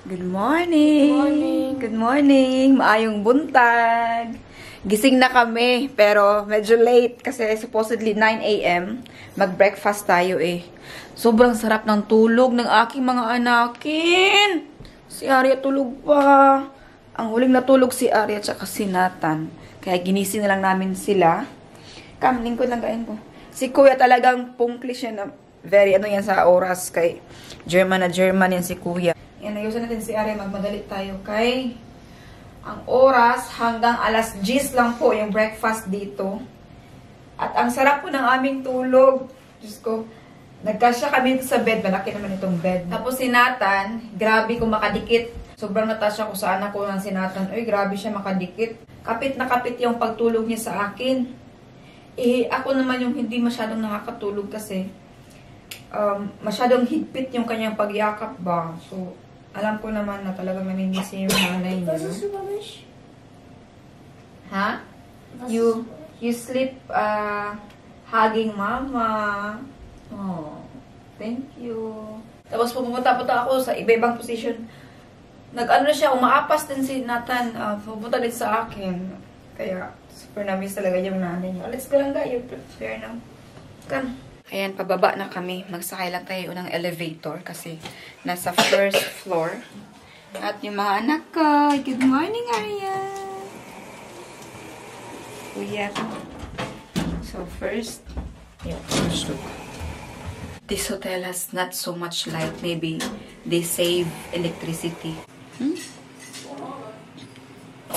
Good morning! Good morning! Good morning! Maayong buntag! Gising na kami, pero medyo late kasi supposedly 9 a.m. Mag-breakfast tayo eh. Sobrang sarap ng tulog ng aking mga anakin! Si Arya tulog pa. Ang huling natulog si Arya at si Nathan. Kaya ginising na lang namin sila. Kam, lingkod lang kain ko. Si Kuya talagang punktly siya na very ano yan sa oras kay German na German yan si Kuya. Yan, ayusin natin si Arya, magmadali tayo kay ang oras hanggang alas 10 lang po yung breakfast dito. At ang sarap po ng aming tulog. Diyos ko, nagkasya kami sa bed. Malaki naman itong bed. Tapos si Nathan, grabe kung makadikit. Sobrang natasya ko sa anak ko ng si Nathan. Uy, grabe siya makadikit. Kapit na kapit yung pagtulog niya sa akin. Eh, ako naman yung hindi masyadong nakakatulog kasi masyadong higpit yung kanyang pagyakap ba. So, alam ko naman na talagang namimiss yung nanay niya. Ha? You sleep hugging mama. Oh, thank you. Tapos pumunta ako sa iba-ibang position. Nag-ano siya, umaapas din si Nathan. Pupunta din sa akin. Kaya, super na-miss talaga yung nanay niya. Let's go lang guys. You're prepared now. Come. Ayan, pababa na kami. Magsakay lang tayo ng elevator kasi nasa first floor. At yung mga anak ko. Good morning, Arya! Kuya. So, first look. This hotel has not so much light. Maybe they save electricity. Good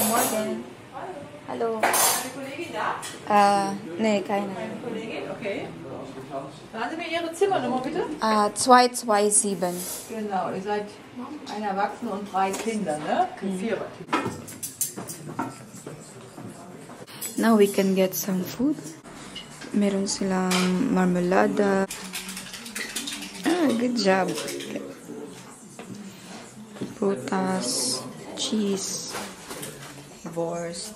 morning. Hallo. Nee, keine. Kollegin, okay. Sagen Sie mir Ihre Zimmernummer bitte. 227. Genau, ihr seid ein Erwachsener und 3 Kinder, ne? 4 Kinder. Now we can get some food. Meron silang marmelada. Good job. Prutas, cheese, wurst.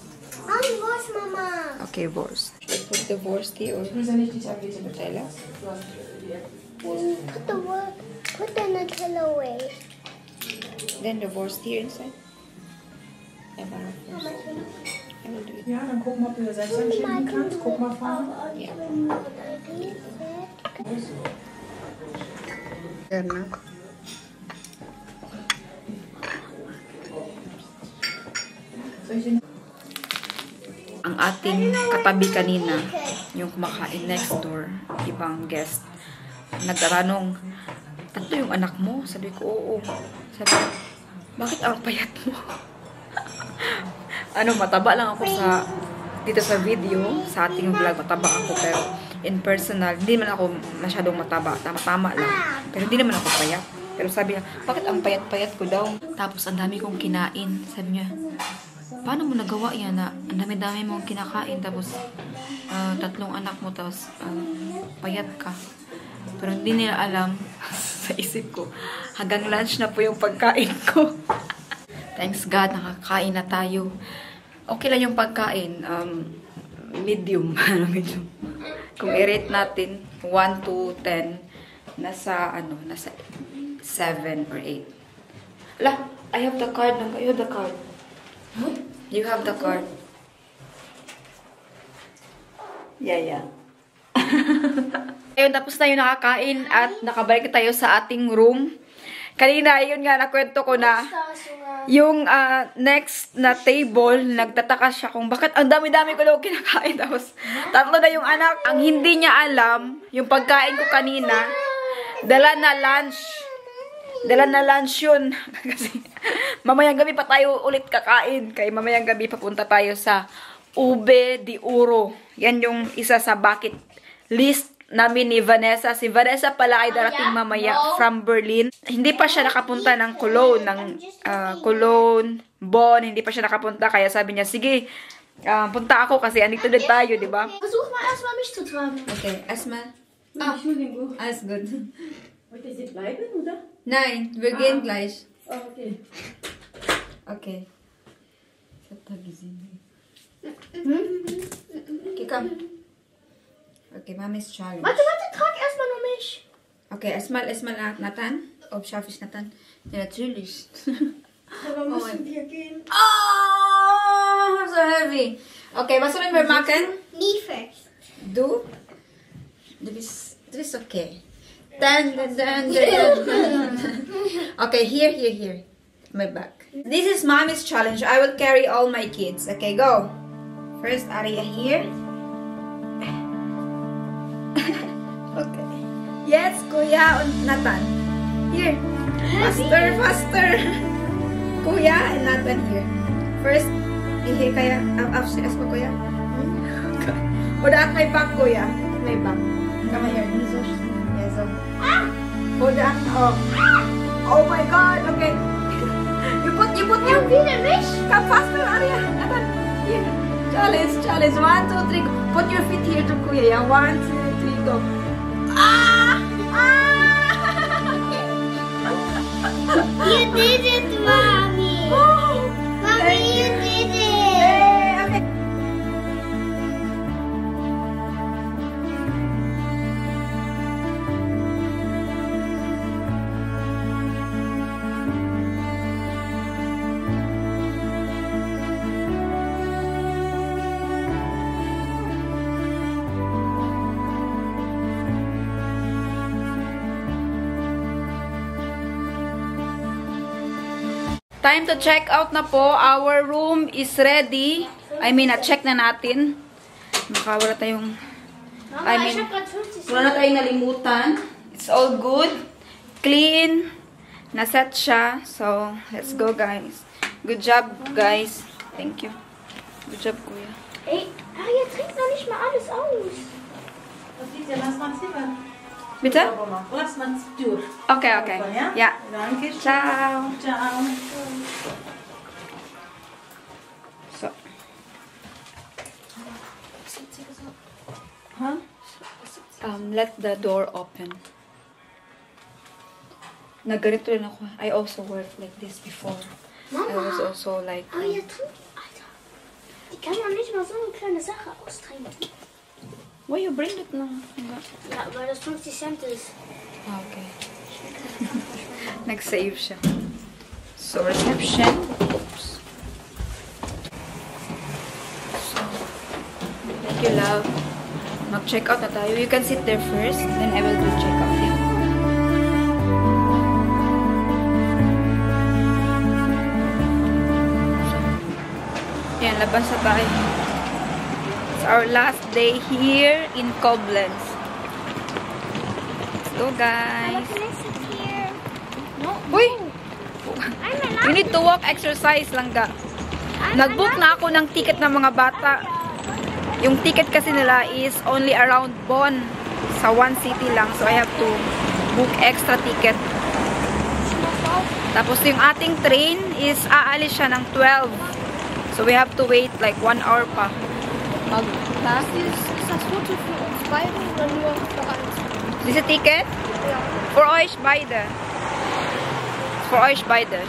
Wurst, Mama. Okay, wurst. Put the wurst here or Nutella? Put the Nutella away. Then the wurst here inside. I will do it. Ja, dann gucken wir, ob du das selbst entschieden kannst. Guck mal vorne. Yeah. Ang ating katabi kanina, yung kumakain next door, ibang guest, nagtaranong, tatlo yung anak mo? Sabi ko, oo. Sabi ko, bakit ang payat mo? Mataba lang ako dito sa video, sa ating vlog, mataba ako, pero in personal, hindi naman ako masyadong mataba, tama-tama lang. Pero hindi naman ako payat. Pero sabi niya, bakit ang payat-payat ko daw? Tapos ang dami kong kinain. Sabi niya, paano mo nagawa yan na ang dami-dami mong kinakain tapos 3 anak mo tapos payat ka. Pero hindi nila alam sa isip ko. Hanggang lunch na po yung pagkain ko. Thanks God, nakakain na tayo. Okay lang yung pagkain. Medium. Medium. Kung i-rate natin 1 to 10, nasa 7 or 8. Ala, I have the card. You have the card. Huh? You have the card. Yeah. Ayun, tapos na yung nakakain at nakabalik tayo sa ating room. Kanina, yun nga, nakwento ko na yung next na table, nagtataka siya kung bakit ang dami-dami ko daw kinakain. Tapos, 3 na yung anak. Ang hindi niya alam, yung pagkain ko kanina, dala na lunch. Dala na lunch yun. Kasi mamayang gabi pa tayo ulit kakain. Kaya mamayang gabi papunta tayo sa Ube de Oro. Yan yung isa sa bucket list namin ni Vanessa. Si Vanessa pala ay darating mamaya from Berlin. Hindi pa siya nakapunta ng Cologne. Cologne, Bonn. Hindi pa siya nakapunta. Kaya sabi niya, sige, punta ako kasi andito din tayo, di ba? Versuch mal erstmal mich zu tragen. Okay, erstmal. Entschuldigung. Alles gut. Wollt ihr sie bleiben, oder? Nein, wir gehen gleich. Oh, okay. Okay. Ich hab da gesehen. Okay, komm. Okay, Mami ist Charlie. Warte, trag erstmal nur mich. Okay, erstmal Nathan. ob schaffe ich Nathan? Ja, natürlich. Aber müssen wir gehen? Oh, so heavy. Okay, was sollen wir machen? Me first. Du? Du bist okay. Dun, dun, dun, dun, dun, dun. Okay, here. My back. This is mommy's challenge. I will carry all my kids. Okay, go. First, Arya here. Okay. Yes, Kuya and Nathan. Here. Faster. Kuya and Nathan here. First, here kaya. Upstairs pa, Kuya. Hold at my back, Kuya. My back. Come here. Yes, hold on. Oh my God. Okay. You put your feet in this. Come faster, Arya. Nathan. Here. Challenge. 1, 2, 3. Go. Put your feet here to Kuya. Yeah. 1, 2, 3. Go. You did it, Mommy. Mommy, you did it. Okay. Time to check out na po. Our room is ready. I mean, na-check na natin. Baka wala tayong... wala na tayong nalimutan. It's all good. Clean. Naset siya. So, let's go, guys. Good job, guys. Thank you. Good job, Kuya. Ey, Arya trinkt noch nicht mal alles aus. Das liegt ja, lass mal ziehen. Bitte? Lass mal durch. Okay. Ja? Ja. Danke. Ciao. Ciao. So. Huh? Let the door open. Nagganito rin ako. I also worked like this before. Mama. I was also like... Arya trinkt, Alter. Die kann man nicht mal so eine kleine Sache austrinken. Why you bring it now? Ja, weil das 50 Cent ist. Ah, okay. Nag-save siya. So, reception. Oops. So, thank you, love. Mag-check out na tayo. You can sit there first, then I will do check out. Yeah. So, yan, labas sa bahay. It's our last day here in Koblenz. Let's go, guys. Can I sit here? No. Uy! I'm You need to walk exercise lang ga. Nag-book na ako ng ticket ng mga bata. Yung ticket kasi nila is only around Bonn. Sa one city lang. So I have to book extra ticket. Tapos yung ating train is aalis siya ng 12. So we have to wait like 1 hour pa. Ist das Foto für uns beide oder nur für eins? Diese Ticket? Ja. For euch beide. For euch beide.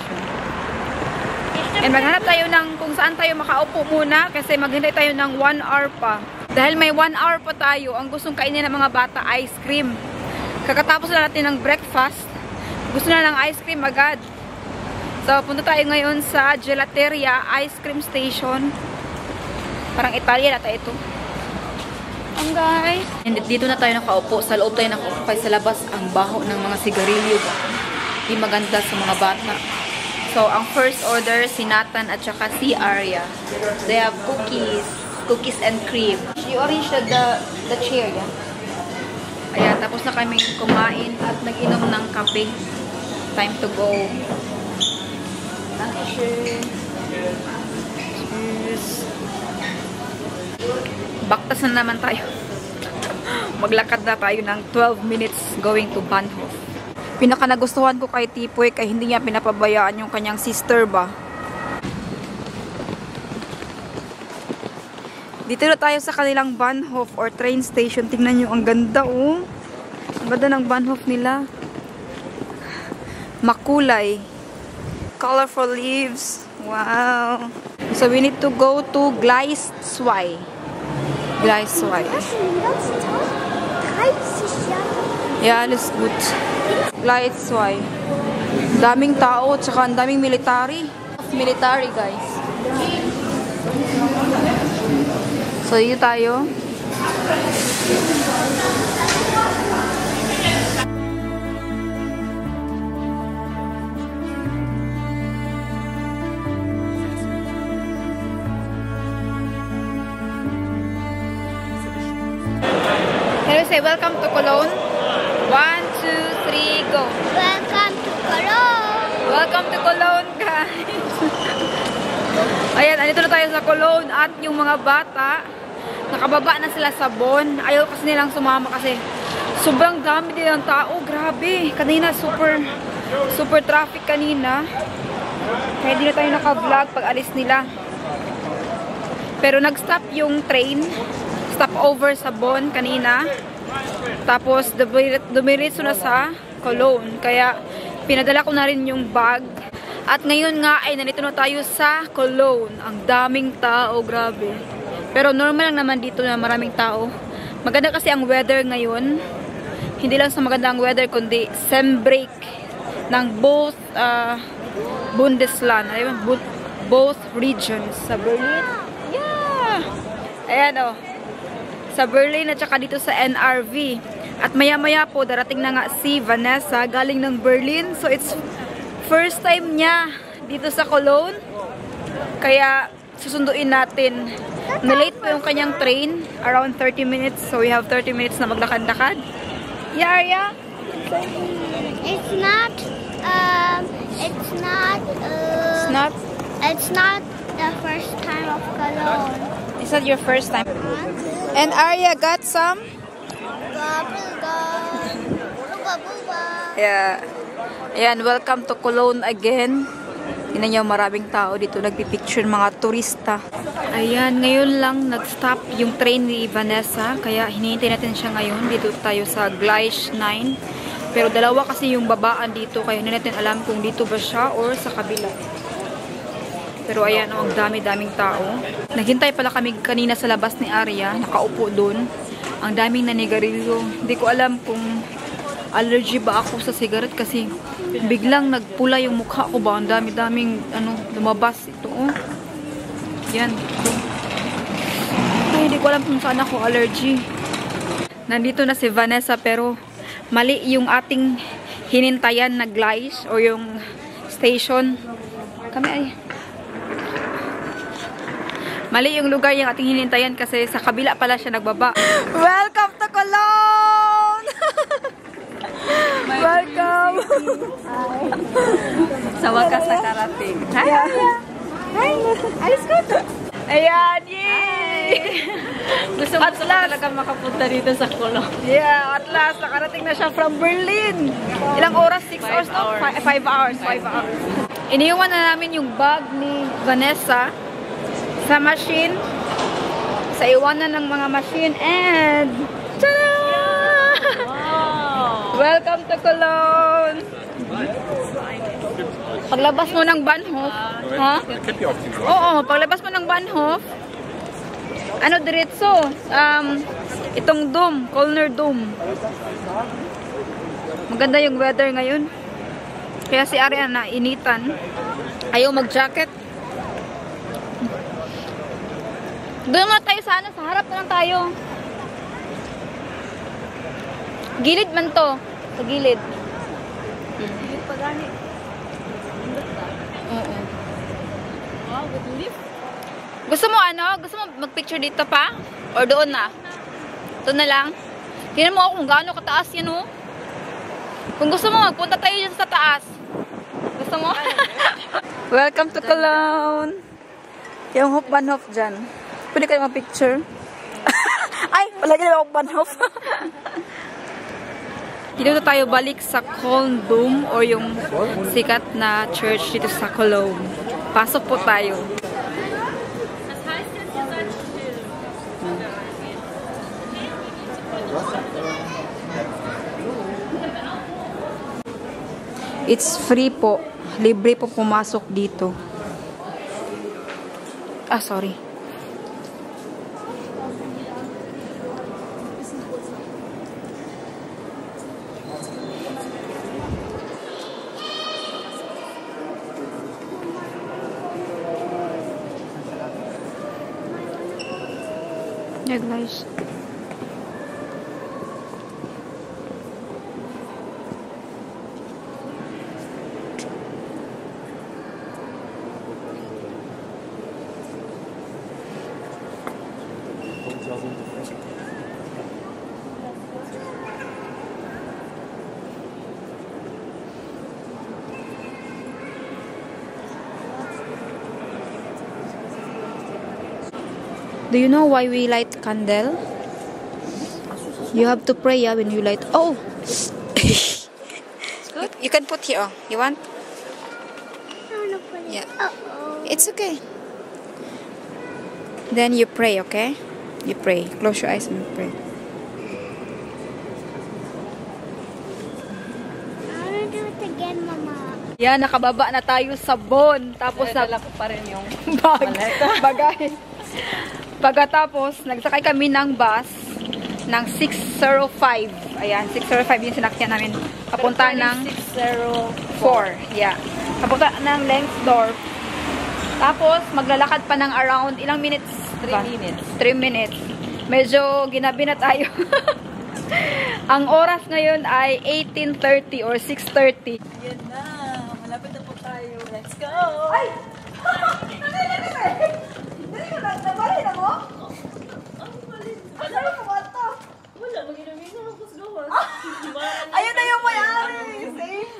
And maghanap tayo ng kung saan tayo makaupo muna kasi maghintay tayo ng 1 hour pa. Dahil may 1 hour pa tayo, ang gustong kainin ng mga bata, ice cream. Kakatapos na natin ng breakfast, gusto na ng ice cream agad. So, punta tayo ngayon sa Gelateria Ice Cream Station. Parang Italia nata ito. Guys. And dito na tayo nakaupo. Sa loob tayo nakaupo. Kaya sa labas, ang baho ng mga sigarilyo. Hindi maganda sa mga bata. So, ang first order, si Nathan at saka si Arya. They have cookies. Cookies and cream. You arrange the chair, yeah? Ayan, tapos na kami kumain at nag-inom ng kape. Time to go. Dankeschön. Cheers. Baktas na naman tayo. Maglakad na tayo ng 12 minutes going to Bahnhof. Pinaka nagustuhan ko kay Tipoy kay hindi niya pinapabayaan yung kanyang sister ba. Dito na tayo sa kanilang Bahnhof or train station. Tingnan nyo, ang ganda oh. Ang ganda ng Bahnhof nila. Makulay. Colorful leaves. Wow. So we need to go to Gleis 2. Gleis 2. Was denn den ganzen Tag? 30 Jahre? Ja, alles gut. Lights, why? Daming tao, tsaka ang daming military. Military, guys. So, dito tayo. Can we say welcome to Cologne? 1, 2, 3, go. Welcome to Cologne. Welcome to Cologne, guys. Ayan, andito na tayo sa Cologne at yung mga bata, nakababa na sila sa Bonn. Ayaw kasi nilang sumama kasi sobrang dami din ng tao. Grabe. Kanina, super traffic kanina. Kaya hindi na tayo naka-vlog pag alis nila. Pero nag-stop yung train. Stop over sa Bonn kanina. Tapos, dumiritso na sa Cologne. Kaya, pinadala ko na rin yung bag. At ngayon nga ay nandito na tayo sa Cologne. Ang daming tao, grabe. Pero normal lang naman dito na maraming tao. Maganda kasi ang weather ngayon. Hindi lang sa maganda ang weather, kundi sem break ng both Bundesland. Both regions. Sa Berlin. Yeah! Ayan o. Sa Berlin at saka dito sa NRV. At maya-maya po, darating na nga si Vanessa galing ng Berlin. So, it's first time niya dito sa Cologne. Kaya, susunduin natin. Na-late po yung kanyang train. Around 30 minutes. So, we have 30 minutes na maglakad-lakad. Yeah, Arya? It's not the first time of Cologne. Is that your first time? And Arya got some? Yeah. Ayan, welcome to Cologne again. Tingnan niyo, maraming tao dito nagpipicture, mga turista. Ayan, ngayon lang nag-stop yung train ni Vanessa. Kaya hinihintay natin siya ngayon. Dito tayo sa Gleis 9. Pero dalawa kasi yung babaan dito. Kaya hindi natin alam kung dito ba siya or sa kabila. Pero ayan, oh, ang dami-daming tao. Naghintay pala kami kanina sa labas ni Arya. Nakaupo doon. Ang daming nanigarilyo. Hindi ko alam kung allergy ba ako sa cigarette kasi biglang nagpula yung mukha ko ba. Ang dami-daming lumabas ito. Oh. Yan. Ay, hindi ko alam kung saan ako allergy. Nandito na si Vanessa pero mali yung ating hinintayan na Gleis o yung station. Kami ay mali yung lugar yung ating hinintayan kasi sa kabila pala siya nagbaba. Welcome to Cologne! Welcome! Sa wakas na karating. Hi! Hi! Alis ko! Ayan! Yay! Gusto mo talaga makapunta dito sa Cologne. Yeah! At last, nakarating na siya from Berlin. Ilang oras? 6 hours? 5 hours. 5 hours. Iniwan na namin yung bag ni Vanessa sa machine, sa iwanan ng mga machine, and tada! Wow! Welcome to Cologne! Paglabas mo ng Bahnhof, ha? Oo, paglabas mo ng Bahnhof, diretso, itong dome, Kölner Dome. Maganda yung weather ngayon. Kaya si Arya na initan. Ayaw mag-jacket. Doon muna tayo sana. Sa harap na lang tayo. Gilid man to. Sa gilid. Gilid pa gani. Oo. Wow, good lift. Gusto mo Gusto mo mag-picture dito pa? Or doon na? Doon na lang? Tingnan mo kung gaano kataas yan, oh. Kung gusto mo, magpunta tayo dyan sa taas. Gusto mo? Welcome to Cologne. Yung Bahnhof dyan. Pwede kayo mag-picture? Ay! Palagi na ako Bahnhof. Dito tayo balik sa Köln Dome o yung sikat na church dito sa Cologne. Pasok po tayo. It's free po. Libre po pumasok dito. Sorry. Yeah, guys. Do you know why we light candle? You have to pray, yeah, when you light. Oh! you can put here. Oh. You want? I want to put it. Yeah. Uh-oh. It's okay. Then you pray, okay? You pray. Close your eyes and pray. I want to do it again, Mama. Yan, nakababa na tayo sa Bon. Tapos Dala ko pa rin yung bagay. Pagkatapos, nagsakay kami ng bus ng 605. Ayan, 605 yung sinakyan namin. Papunta ng 604. Yeah. Papunta ng Lengsdorf. Tapos, maglalakad pa ng around ilang minutes? 3 minutes. 3 minutes. Medyo ginabi na tayo. Ang oras ngayon ay 18:30 or 6:30. Yan na. Malapit na po tayo. Let's go! Ay! Dali ka na, nabalay na mo? Ano yung kumanta? Wala, mag-inamig na ako sa gawas. Ayun na yung may-ari! Safe!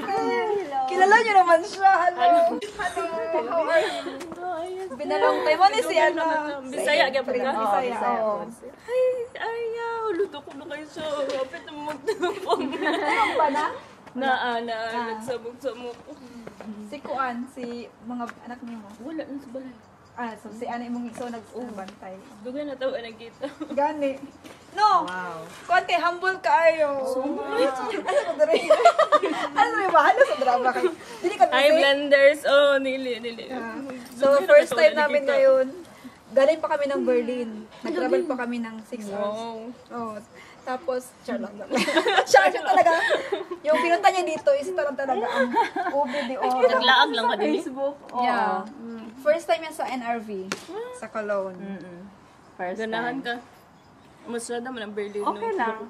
Kilala niyo naman siya. Hello! Hello! How are you? Binalong tayo mo ni si ano? Bisaya, gabon ka? Bisaya, oo. Ay, ayaw. Luto ko na kayo siya. Kapit na magtapong. Anong ba na? Nagsabog-sabog. Si Kuan, si mga anak niyo mo. Wala na sa balay. So si ano mong iso nagbantay. Dugay na tawa nagkita. Gani. No! Wow. Kuan kay humble kaayo. Ano ko dere? Ano ba? Ano sa drama kay? Dili ka Hi, busy? blenders. Oh, nili. So first time namin ngayon. Galing pa kami ng Berlin. Nag-travel pa kami ng 6 hours. Wow. Oh. Tapos, char siya talaga. Yung pinunta niya dito is talaga ang ube di oro. Naglaag lang ka din. Facebook. Yeah. First time yan sa NRV. Sa Cologne. First Ganahan time. ka. Masada man ang Berlin. Okay lang.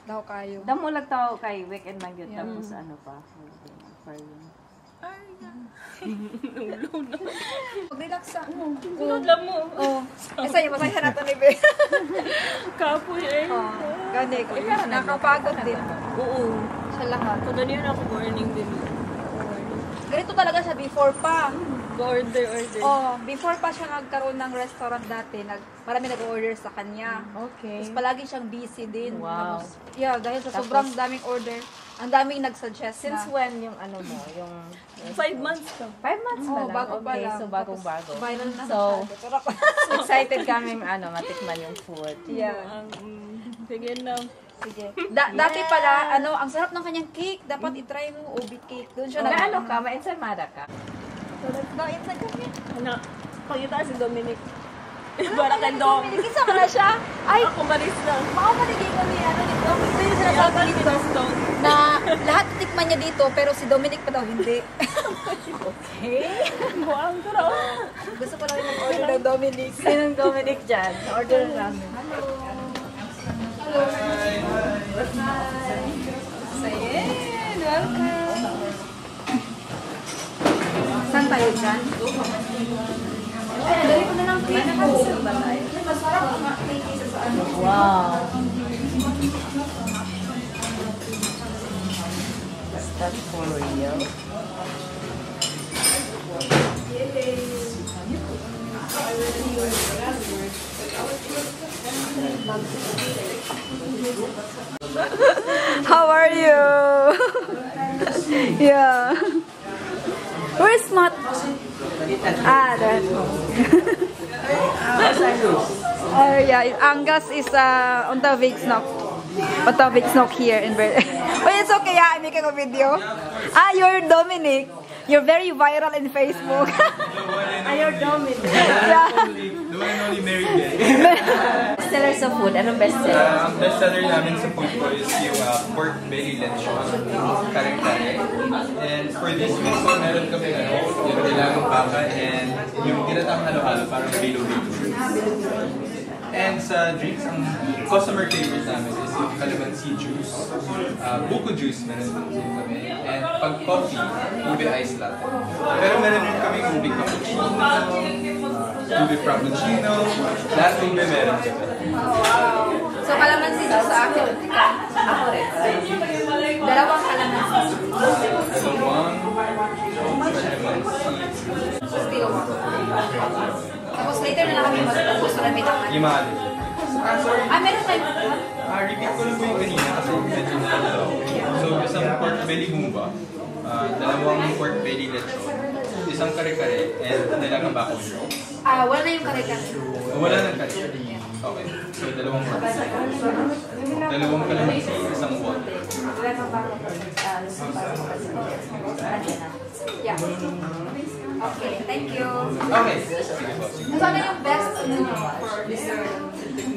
Daw kayo. Damo lang tao kay weekend man yun. Tapos ano pa. For yun. Mag-relax sa ano. Kulod lang mo. Oh. Kasi yung masaya natin ni Be. Kapoy eh. Gani ko. Nakapagod din. Oo. Sa lahat. Kaganiyan ako morning din. Ganito talaga siya before pa. Order. Oh, before pa siya nagkaroon ng restaurant dati, marami nag-order sa kanya. Okay. Tapos palagi siyang busy din. Wow. Tapos, yeah, dahil sa sobrang daming order, ang daming nag-suggest Since na. when yung ano mo? Yung 5 months ka. 5 months pa Oh, lang? bago pa Okay, lang. so bagong-bago. Viral na So, masyado. Pero, excited kami matikman yung food. yeah. Sige na. Sige. Dati pala, ang sarap ng kanyang cake. Dapat itry mo, ubi cake. Doon siya Ano ka? Ma-ensamada ka? Nag-insan kami. Ano? Pagkita si Dominic. Para kay Dom. Pinikisa ka na siya. Ay, Ako maris lang. makapaligay ko ni dito. Ito yung sinasabi dito. Na lahat tikman niya dito, pero si Dominic pa daw hindi. Okay. Buang ka raw. Gusto ko lang yung order ng Dominic. Sinong Dominic dyan? Order namin. Ayan, welcome. Saan tayo dyan? Ay, dali ko na lang cake ko. Masarap mga cake isa sa ano. Wow. Is that for real? How are you? Yeah. Where's Matt? There. Oh yeah, Angus is on the Vigsnock. On the Vigsnock here in Berlin. But it's okay, yeah, I'm making a video. You're Dominic. You're very viral in Facebook. You're Dominic. Yeah. The one and only married guy. Bestseller sa food. Anong bestseller? Ang bestseller namin sa food ko is yung pork belly lechon, kare-kare. And for this week, so meron kami yung nilagang baka and yung tinatang halo-halo, parang bilo-bilo. And sa drinks, ang customer favorite namin is yung calamansi juice. Buko juice, meron din kami. And pag coffee, ube ice latte. Pero meron din kami ube cappuccino, ube frappuccino, lahat ube meron kami. So, calamansi juice sa akin. Ako rin. Dalawang calamansi juice. Dalawang calamansi. Still one. Tapos later na lang kami mag-gusto na may naman. Imali. Meron tayo. Repeat ko lang po yung kanina kasi medyo nalalaw. So, isang pork belly bumba, dalawang pork belly lechon, isang kare-kare, and nilagang bako roll. Wala na yung kare-kare. Wala nang kare-kare. Okay. So, dalawang pork belly. Dalawang calamansi, isang water. Yeah. Okay, thank you. Okay. Sige po. Sige. Ano yung best for dessert?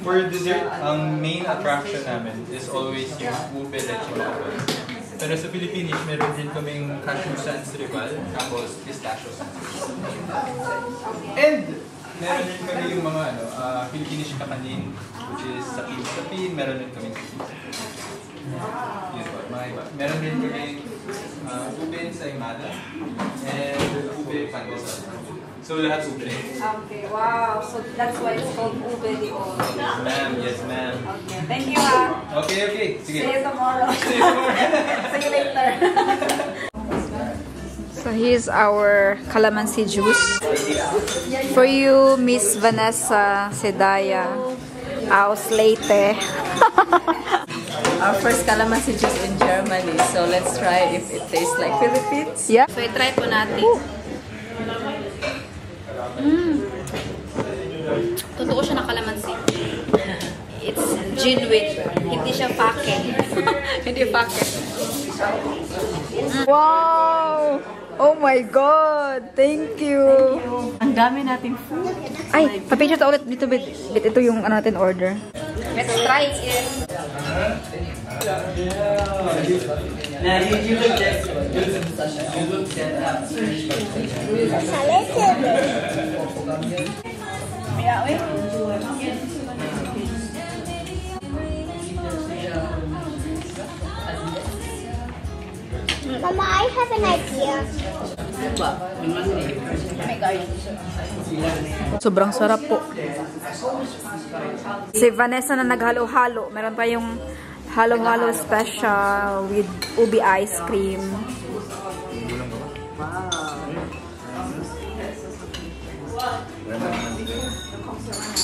For dessert, ang main attraction namin is always yung ube lechon apple. Pero sa Philippines, meron din kaming cashew sans rival, tapos pistachio sans. And meron din kami yung mga Filipinish kakanin, which is sapin-sapin, meron din kami yun po, mga iba. Meron din kami ube sa imada, and ube pandesal. So lahat ube. Okay, wow. So that's why it's called ube di oro. Yes ma'am, yes ma'am. Okay, thank you ha. Okay, sige. See you tomorrow. See you tomorrow. See you later. So here's our calamansi juice. For you, Miss Vanessa Sedaya. Aus Leyte. Our first calamansi juice in Germany, so let's try if it tastes like Philippines. Yeah. So i-try po natin. Totoo siya na calamansi. It's genuine. Hindi siya pake. Hindi pake. Wow! Oh my God! Thank you! Ang dami nating food. Ay, pa-picture ta ulit dito, bit. Ito yung ano natin order. Let's try it. Mama, I have an idea. Sobrang sarap po. Si Vanessa na naghalo-halo. Meron tayong halo-halo special with ubi ice cream.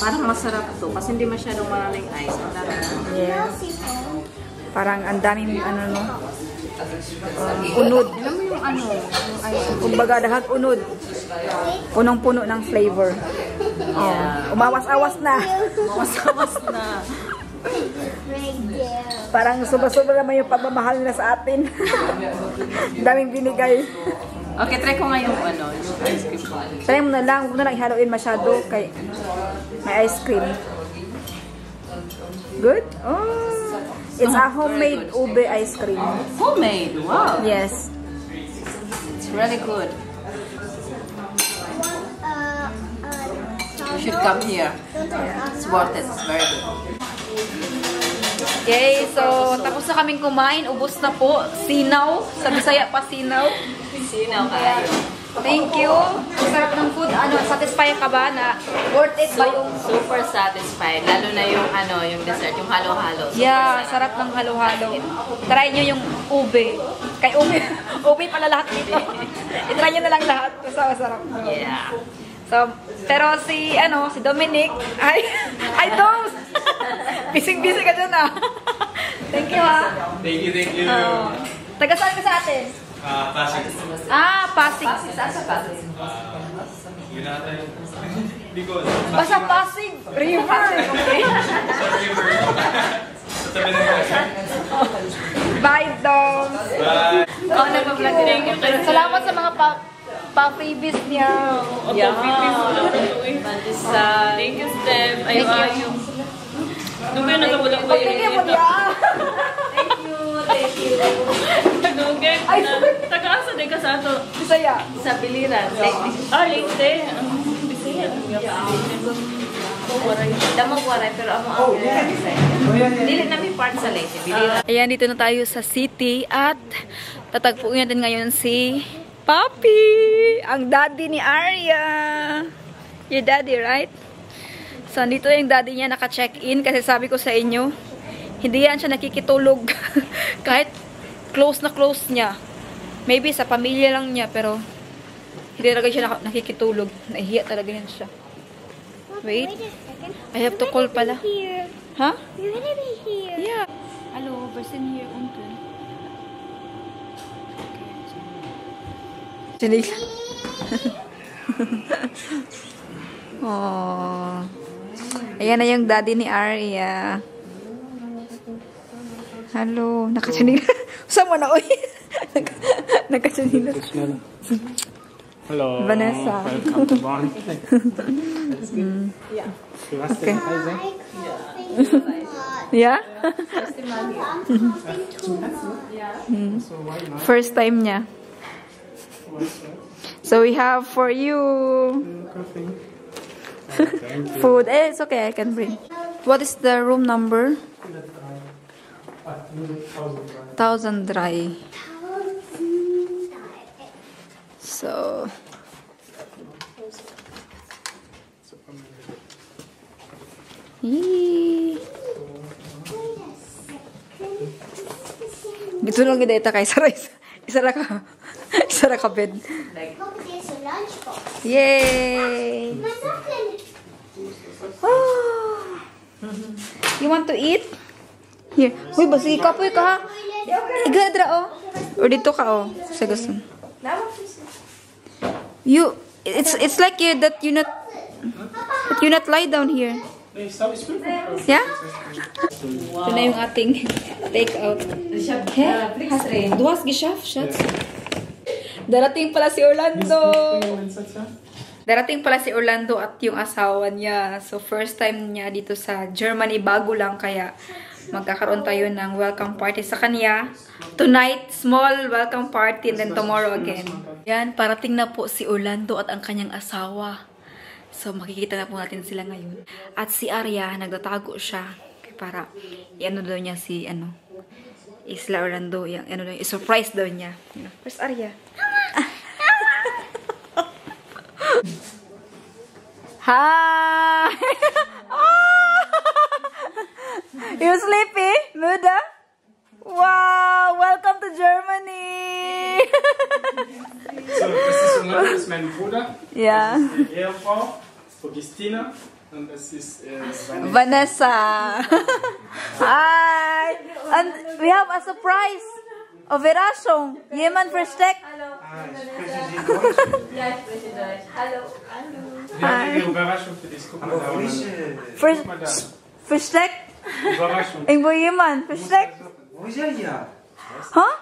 Parang masarap to kasi hindi masyadong maraming ice. Ang dami na. Yes. Parang ang daming ano no. Unod. Alam mo yung ano? Yung ice. Kumbaga dahag unod. Punong-puno ng flavor. Yeah. Umawas-awas na. Masawas na. Right there. Parang sobra-sobra naman yung pagmamahal nila sa atin. Daming binigay. Okay, try ko nga yung ano, yung ice cream ko. Try mo na lang, huwag na lang ihaluin masyado kay may ice cream. Good? Oh. It's a homemade ube ice cream. Homemade, wow. Yes. It's really good. You should come here. It's worth it. It's very good. Okay, so tapos na kaming kumain. Ubos na po. Sinaw. Sa Bisaya pa sinaw. Sinaw kayo. Thank you. Ang sarap ng food. Ano, satisfy ka ba na worth it ba yung... Super satisfied. Lalo na yung ano, yung dessert, yung halo-halo. Yeah, sarap ng halo-halo. Try nyo yung ube. Kay ube. Ube pala lahat dito. I-try nyo na lang lahat. Masarap. Yeah. So, pero si, ano, si Dominic, ay Dose! Bising-bising ka dyan, ah. Thank you, ha. Thank you. Taga saan ka sa atin? Pasig. Pasig. Yun na tayo. Because, Basta Pasig. River. Okay. sorry, sabi na Bye, Dom. Bye. Oh, nag-vlog din. Salamat sa mga pa-freebies niya. Yeah. Thank you, Steph. Thank you. Nung kayo nagkabulang ko Thank you, Mudia. Thank you. Nugay. Taga-asa din ka sa ato. Bisaya. Sa Biliran. Leyte. Bisaya. ako waray. Damang waray, pero amo ang design. Dili namin part sa Leyte. Ayan, dito na tayo sa city at tatagpuin natin ngayon si Papi! Ang daddy ni Arya! Your daddy, right? So, dito yung daddy niya naka-check-in kasi sabi ko sa inyo, hindi yan siya nakikitulog. Kahit close na close niya. Maybe sa pamilya lang niya, pero hindi talaga siya nakikitulog. Nahihiya talaga yan siya. Wait. I have to call pala. Huh? You're gonna be here. Yeah. Hello, person here unten. Chinig. Oh. Ayan na yung daddy ni Arya. Hello. Nakachinig. Sama na, oy. Nakachinig. Hello. Vanessa. Welcome to Bonn. Okay. Yeah? First time niya. So we have for you food. Eh, it's okay, I can bring. What is the room number? 1000 dry. So Dito lang gid ita kay Saray. Isa ra ka bed. Look, there's a lunchbox. Yay! My napkin. Oh. You want to eat? Here. Uy, basi ka po ka ha. Igadra oh. Or dito ka oh. Sa gusto. You it's like you that you not lie down here. Yeah? Ito na yung ating take out. Duwas geschafft, Schatz. Darating pala si Orlando. Darating pala si Orlando at yung asawa niya. So, first time niya dito sa Germany. Bago lang, kaya magkakaroon tayo ng welcome party sa kanya. Tonight, small welcome party and then tomorrow again. Yan, parating na po si Orlando at ang kanyang asawa. So, makikita na po natin sila ngayon. At si Arya, nagtatago siya. Para, i-ano daw niya si, Isla Orlando. Yung, i-surprise daw niya. Where's Arya? Hi! Oh! You sleepy? Müde? Wow! Welcome to Germany! So, das ist Orlando, das ist mein Bruder. Yeah. Das ist die Ehefrau, Augustina. Und das ist Vanessa. Hi! And we have a surprise. Überraschung. Jemand versteckt? Ja, ich spreche Deutsch. Hallo. Wir haben eine Überraschung für dich. Guck mal da. Guck mal da. Versteckt? Überraschung. Irgendwo jemand. Versteckt? Wo ist er hier? Huh?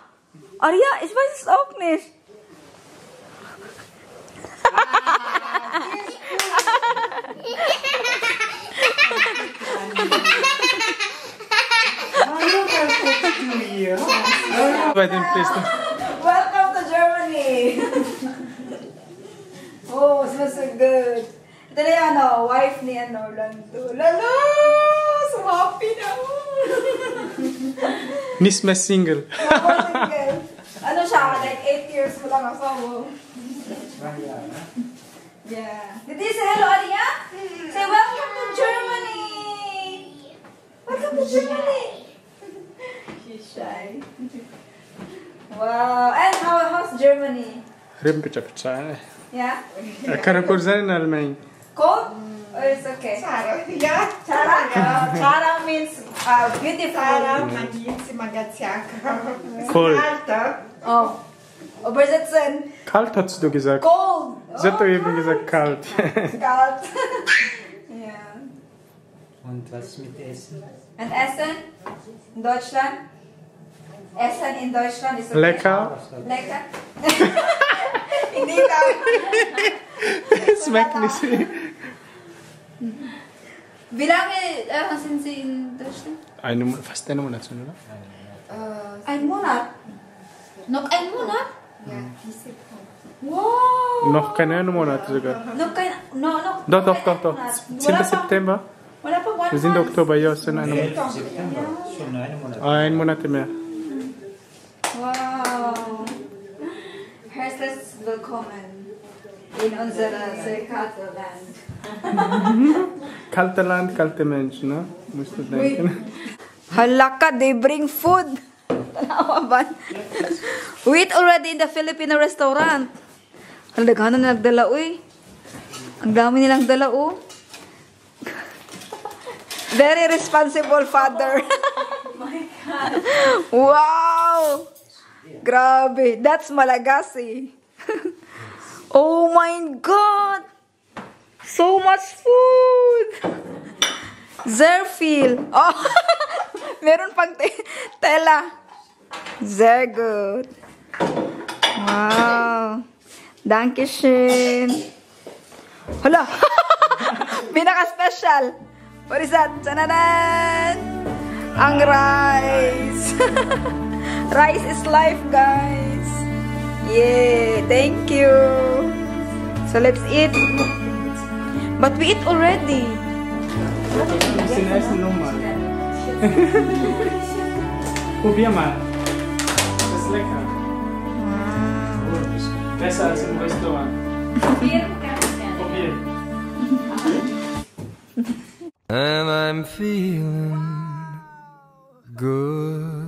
Arya, ich weiß es auch nicht. Bei den Plätzen. Welcome to Germany! Oh, it smells so good. Ito na yan, wife ni Orlando. Lala! So happy na! Nicht mehr Single. Ano siya? Like 8 years mo lang asawa. Yeah. Did you say hello, Arya? Say welcome to Germany! Welcome to Germany! She's shy. Wow. And how's Germany? Rimpicapicciare. Yeah? Kan du kurz in Allemagne? Cold? Or it's okay? Chara, ja. Chara? Chara means beautiful. Chara, man jeans magaziaka. Cold. Alter. Oh. Übersetzen. Kalt hast du gesagt. Cold. Sie hat doch eben gesagt kalt. Kalt. Ja. Und was mit Essen? Und Essen? In Deutschland? Essen in Deutschland ist okay. Lecker. Lecker. Hindi ka. Schmeckt nicht. Wie lange sind Sie in Deutschland? Fast einen Monat schon, oder? Ein Monat. Noch ein Monat? Ja, diese Wow! Noch keine Monat sogar. No, no. Doch. 10. September. Wala pa 1 Wir sind month. Oktober, ja, sind 11. September. Schon eine Monat. 1 Monat mehr. Wow! Herzlich willkommen in unserer Serkato-Land. Kalte Land, kalte Menschen, ne? Musst du denken. Halaka, they bring food. Tanawa ba? We eat already in the Filipino restaurant. Halaghanan na nagdala, uy. Ang dami nilang dala, oh. Very responsible father. My God. Wow! Grabe. That's Malagasy. Oh my God! So much food! Zerfil. Oh! Meron pang tela. Sehr good. Wow. Dankeschön. Hala! Pinaka-special. What is that? Tananan! Ang rice. Rice is life, guys. Yeah, thank you. So let's eat. But we eat already. Essen nochmal. Probier mal. Das ist lecker. Besser als im Restaurant. Probier. And I'm feeling good.